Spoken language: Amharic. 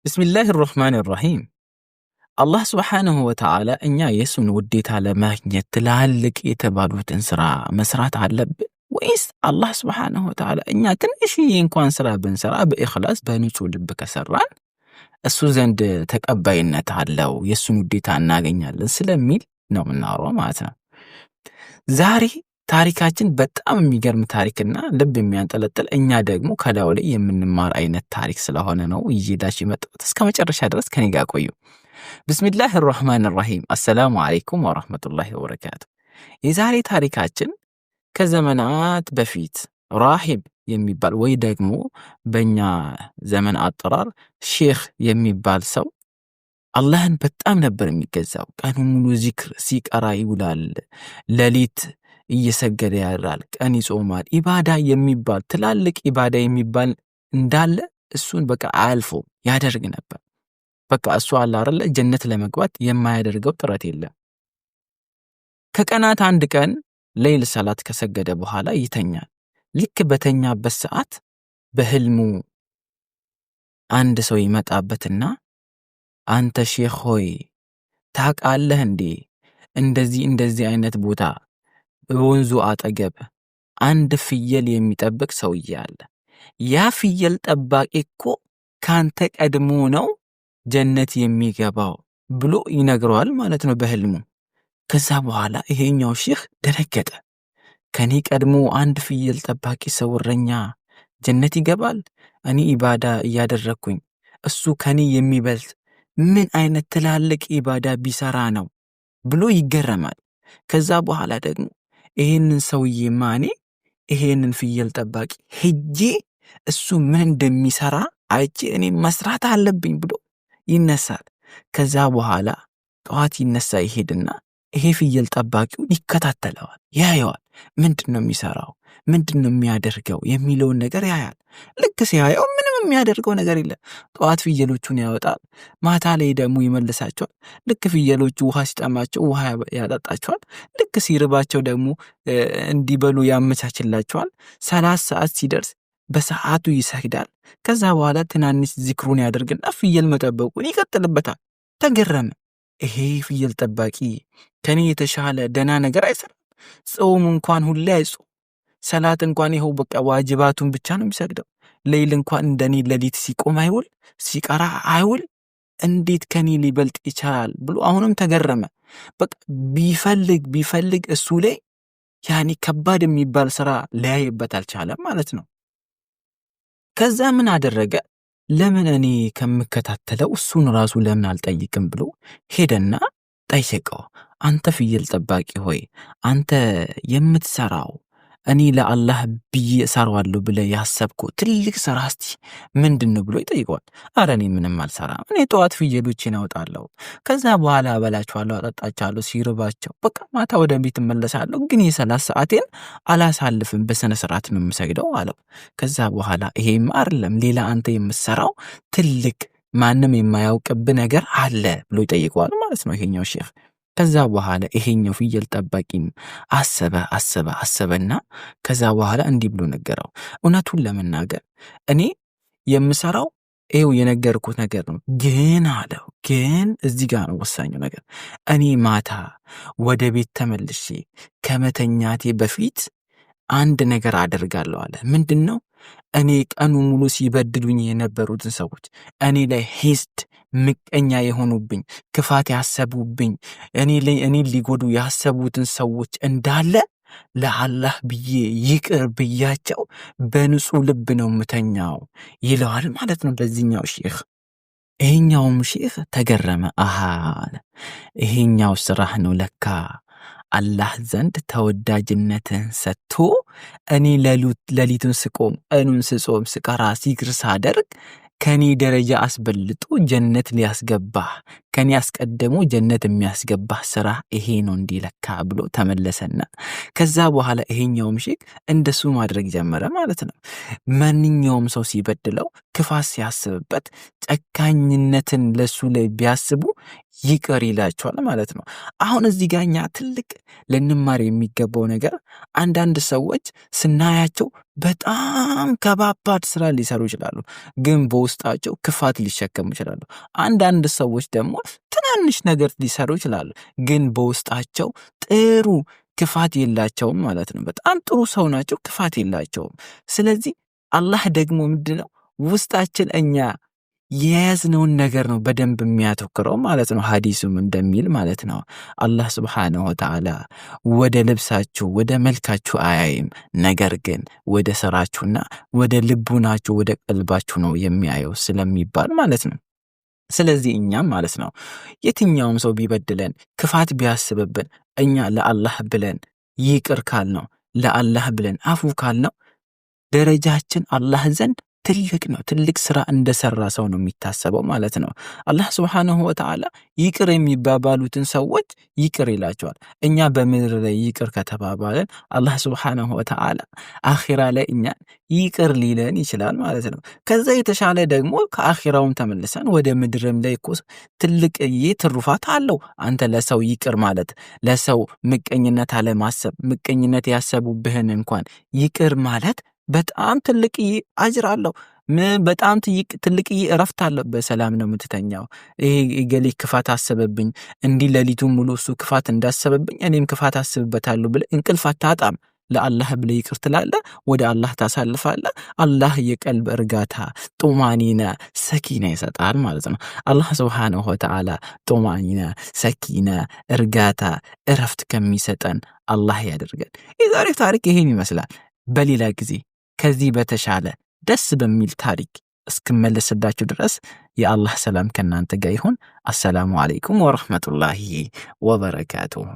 ብስሚላህ ራህማን ራሂም አላህ ስብሓንሁ ወተዓላ እኛ የእሱን ውዴታ ለማግኘት ትላልቅ የተባሉትን ስራ መስራት አለብን ወይስ አላህ ስብሓንሁ ወተዓላ እኛ ትንሽዬ እንኳን ስራ ብንሰራ በኢኽላስ በንጹህ ልብ ከሰራን እሱ ዘንድ ተቀባይነት አለው የእሱን ውዴታ እናገኛለን ስለሚል ነው የምናወራው ማለት ነው። ዛሬ ታሪካችን በጣም የሚገርም ታሪክና ልብ የሚያንጠለጥል እኛ ደግሞ ከላዩ ላይ የምንማር አይነት ታሪክ ስለሆነ ነው ይዤላችሁ የመጣሁት። እስከ መጨረሻ ድረስ ከኔ ጋር ቆዩ። ብስሚላህ ራህማን ራሂም አሰላሙ አለይኩም ወራህመቱላሂ ወበረካቱ። የዛሬ ታሪካችን ከዘመናት በፊት ራሂብ የሚባል ወይ ደግሞ በእኛ ዘመን አጠራር ሼኽ የሚባል ሰው አላህን በጣም ነበር የሚገዛው። ቀኑን ሙሉ ዚክር ሲቀራ ይውላል። ሌሊት እየሰገደ ያድራል፣ ቀን ይጾማል። ኢባዳ የሚባል ትላልቅ ኢባዳ የሚባል እንዳለ እሱን በቃ አልፎ ያደርግ ነበር። በቃ እሱ አለ አይደለ ጀነት ለመግባት የማያደርገው ጥረት የለም። ከቀናት አንድ ቀን ሌሊት ሰላት ከሰገደ በኋላ ይተኛል። ልክ በተኛበት ሰዓት በህልሙ አንድ ሰው ይመጣበትና አንተ ሼኽ ሆይ ታውቃለህ እንዴ እንደዚህ አይነት ቦታ በወንዙ አጠገብ አንድ ፍየል የሚጠብቅ ሰውዬ አለ። ያ ፍየል ጠባቂ እኮ ካንተ ቀድሞ ነው ጀነት የሚገባው ብሎ ይነግረዋል ማለት ነው በህልሙ። ከዛ በኋላ ይሄኛው ሼኽ ደነገጠ። ከኔ ቀድሞ አንድ ፍየል ጠባቂ ሰው እረኛ ጀነት ይገባል? እኔ ኢባዳ እያደረግኩኝ እሱ ከኔ የሚበልጥ ምን አይነት ትላልቅ ኢባዳ ቢሰራ ነው ብሎ ይገረማል። ከዛ በኋላ ደግሞ ይሄንን ሰውዬ ማኔ ይሄንን ፍየል ጠባቂ ሄጄ እሱ ምን እንደሚሰራ አይቼ እኔ መስራት አለብኝ ብሎ ይነሳል። ከዛ በኋላ ጠዋት ይነሳ ይሄድና ይሄ ፍየል ጠባቂውን ይከታተለዋል፣ ያየዋል። ምንድነው የሚሰራው፣ ምንድነው የሚያደርገው የሚለውን ነገር ያያል። ልክ ሲያየው ምንም የሚያደርገው ነገር የለም። ጠዋት ፍየሎቹን ያወጣል፣ ማታ ላይ ደግሞ ይመልሳቸዋል። ልክ ፍየሎቹ ውሃ ሲጠማቸው ውሃ ያጠጣቸዋል። ልክ ሲርባቸው ደግሞ እንዲበሉ ያመቻችላቸዋል። 30 ሰዓት ሲደርስ በሰዓቱ ይሰግዳል። ከዛ በኋላ ትናንሽ ዚክሩን ያደርግና ፍየል መጠበቁን ይቀጥልበታል። ተገረመ። ይሄ ፍየል ጠባቂ ከኔ የተሻለ ደና ነገር አይሰራም። ጾም እንኳን ሁሌ አይጾም። ሰላት እንኳን ይኸው በቃ ዋጅባቱን ብቻ ነው የሚሰግደው። ሌሊት እንኳን እንደኔ ሌሊት ሲቆም አይውል፣ ሲቀራ አይውል። እንዴት ከኔ ሊበልጥ ይቻላል ብሎ አሁንም ተገረመ። በቃ ቢፈልግ እሱ ላይ ያኔ ከባድ የሚባል ስራ ሊያይበት አልቻለም ማለት ነው። ከዛ ምን አደረገ? ለምን እኔ ከምከታተለው እሱን ራሱ ለምን አልጠይቅም ብሎ ሄደና ጠየቀው። አንተ ፍየል ጠባቂ ሆይ አንተ የምትሰራው እኔ ለአላህ ብዬ እሰራዋለሁ ብለህ ያሰብከው ትልቅ ስራ እስቲ ምንድነው ብሎ ይጠይቀዋል። አረ እኔ ምንም አልሰራም። እኔ ጠዋት ፍየሎችን አወጣለሁ፣ ከዛ በኋላ አበላቸዋለሁ፣ አጠጣቸዋለሁ ሲርባቸው፣ በቃ ማታ ወደ ቤት እመለሳለሁ። ግን የ30 ሰዓቴን አላሳልፍም፣ በስነ ስርዓት ነው የምሰግደው አለው። ከዛ በኋላ ይሄም አይደለም ሌላ አንተ የምትሰራው ትልቅ ማንም የማያውቅብህ ነገር አለ ብሎ ይጠይቀዋል ማለት ነው ይሄኛው ሼኽ። ከዛ በኋላ ይሄኛው ፍየል ጠባቂም አሰበና ከዛ በኋላ እንዲህ ብሎ ነገረው። እውነቱን ለመናገር እኔ የምሰራው ይኸው የነገርኩት ነገር ነው፣ ግን አለው ግን እዚህ ጋር ነው ወሳኙ ነገር። እኔ ማታ ወደ ቤት ተመልሼ ከመተኛቴ በፊት አንድ ነገር አደርጋለሁ አለ። ምንድነው? እኔ ቀኑ ሙሉ ሲበድሉኝ የነበሩትን ሰዎች እኔ ላይ ሂስድ ምቀኛ የሆኑብኝ ክፋት ያሰቡብኝ እኔ ሊጎዱ ያሰቡትን ሰዎች እንዳለ ለአላህ ብዬ ይቅር ብያቸው በንጹህ ልብ ነው ምተኛው ይለዋል ማለት ነው ለዚህኛው ሼኽ። ይሄኛውም ሼኽ ተገረመ። አሃ ይሄኛው ስራህ ነው ለካ አላህ ዘንድ ተወዳጅነትን ሰጥቶ እኔ ሌሊቱን ስቆም ቀኑን ስጾም ስቀራ ዚክር ሳደርግ ከኔ ደረጃ አስበልጦ ጀነት ሊያስገባህ ከኔ አስቀድሞ ጀነት የሚያስገባህ ስራ ይሄ ነው እንዲለካ ብሎ ተመለሰና ከዛ በኋላ ይሄኛውም ሼክ እንደሱ ማድረግ ጀመረ ማለት ነው። ማንኛውም ሰው ሲበድለው ክፋት ሲያስብበት ጨካኝነትን ለሱ ላይ ቢያስቡ ይቅር ይላቸዋል ማለት ነው። አሁን እዚህ ጋር እኛ ትልቅ ልንማር የሚገባው ነገር አንዳንድ ሰዎች ስናያቸው በጣም ከባባድ ስራ ሊሰሩ ይችላሉ፣ ግን በውስጣቸው ክፋት ሊሸከሙ ይችላሉ። አንዳንድ ሰዎች ደግሞ ትናንሽ ነገር ሊሰሩ ይችላሉ፣ ግን በውስጣቸው ጥሩ ክፋት የላቸውም ማለት ነው። በጣም ጥሩ ሰው ናቸው፣ ክፋት የላቸውም። ስለዚህ አላህ ደግሞ ምንድነው ውስጣችን እኛ የያዝነውን ነገር ነው በደንብ የሚያተኩረው ማለት ነው። ሐዲሱም እንደሚል ማለት ነው አላህ ሱብሓነሁ ወተዓላ ወደ ልብሳችሁ ወደ መልካችሁ አያይም፣ ነገር ግን ወደ ስራችሁና ወደ ልቡናችሁ ወደ ቀልባችሁ ነው የሚያየው ስለሚባል ማለት ነው። ስለዚህ እኛም ማለት ነው የትኛውም ሰው ቢበድለን ክፋት ቢያስብብን እኛ ለአላህ ብለን ይቅር ካልነው ለአላህ ብለን አፉ ካልነው ደረጃችን አላህ ዘንድ ትልቅ ነው። ትልቅ ስራ እንደሰራ ሰው ነው የሚታሰበው ማለት ነው። አላህ ሱብሓነሁ ወተዓላ ይቅር የሚባባሉትን ሰዎች ይቅር ይላቸዋል። እኛ በምድር ላይ ይቅር ከተባባለን አላህ ሱብሓነሁ ወተዓላ አኺራ ላይ እኛን ይቅር ሊለን ይችላል ማለት ነው። ከዛ የተሻለ ደግሞ ከአኺራውም ተመልሰን ወደ ምድርም ላይ እኮ ትልቅዬ ትሩፋት አለው። አንተ ለሰው ይቅር ማለት፣ ለሰው ምቀኝነት አለማሰብ፣ ምቀኝነት ያሰቡብህን እንኳን ይቅር ማለት በጣም ትልቅዬ አጅር አለው። በጣም ትልቅዬ እረፍት አለው። በሰላም ነው የምትተኛው። ይሄ ገሌ ክፋት አሰበብኝ እንዲህ ሌሊቱን ሙሉ እሱ ክፋት እንዳሰበብኝ እኔም ክፋት አስብበታለሁ ብለህ እንቅልፍ አታጣም። ለአላህ ብለህ ይቅር ትላለህ፣ ወደ አላህ ታሳልፋለህ። አላህ የቀልብ እርጋታ ጡማኒና ሰኪና ይሰጣል ማለት ነው። አላህ ሱብሓነሁ ወተዓላ ጡማኒና ሰኪና እርጋታ እረፍት ከሚሰጠን አላህ ያደርገን። የዛሬው ታሪክ ይሄን ይመስላል። በሌላ ጊዜ ከዚህ በተሻለ ደስ በሚል ታሪክ እስክመለስላችሁ ድረስ የአላህ ሰላም ከእናንተ ጋር ይሁን። አሰላሙ አለይኩም ወረሕመቱላሂ ወበረካቱሁ።